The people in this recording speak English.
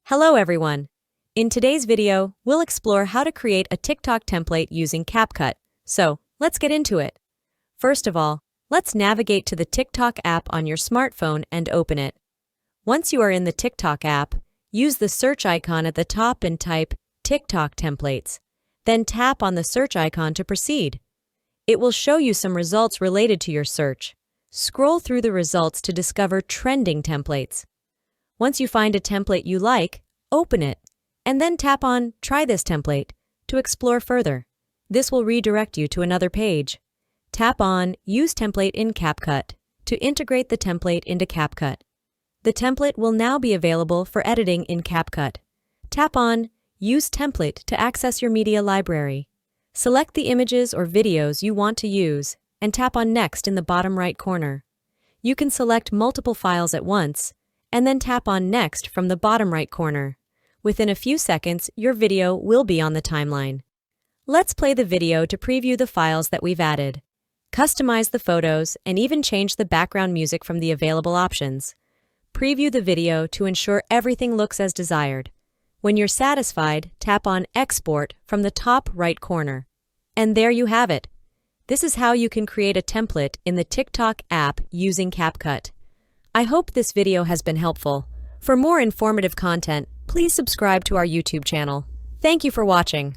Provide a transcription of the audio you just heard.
Hello everyone! In today's video, we'll explore how to create a TikTok template using Capcut. So, let's get into it. First of all, let's navigate to the TikTok app on your smartphone and open it. Once you are in the TikTok app, use the search icon at the top and type TikTok templates. Then tap on the search icon to proceed. It will show you some results related to your search. Scroll through the results to discover trending templates. Once you find a template you like, open it, and then tap on Try this template to explore further. This will redirect you to another page. Tap on Use template in Capcut to integrate the template into Capcut. The template will now be available for editing in Capcut. Tap on Use template to access your media library. Select the images or videos you want to use and tap on Next in the bottom right corner. You can select multiple files at once and then tap on Next from the bottom right corner. Within a few seconds, your video will be on the timeline. Let's play the video to preview the files that we've added. Customize the photos and even change the background music from the available options. Preview the video to ensure everything looks as desired. When you're satisfied, tap on Export from the top right corner. And there you have it. This is how you can create a template in the TikTok app using Capcut. I hope this video has been helpful. For more informative content, please subscribe to our YouTube channel. Thank you for watching.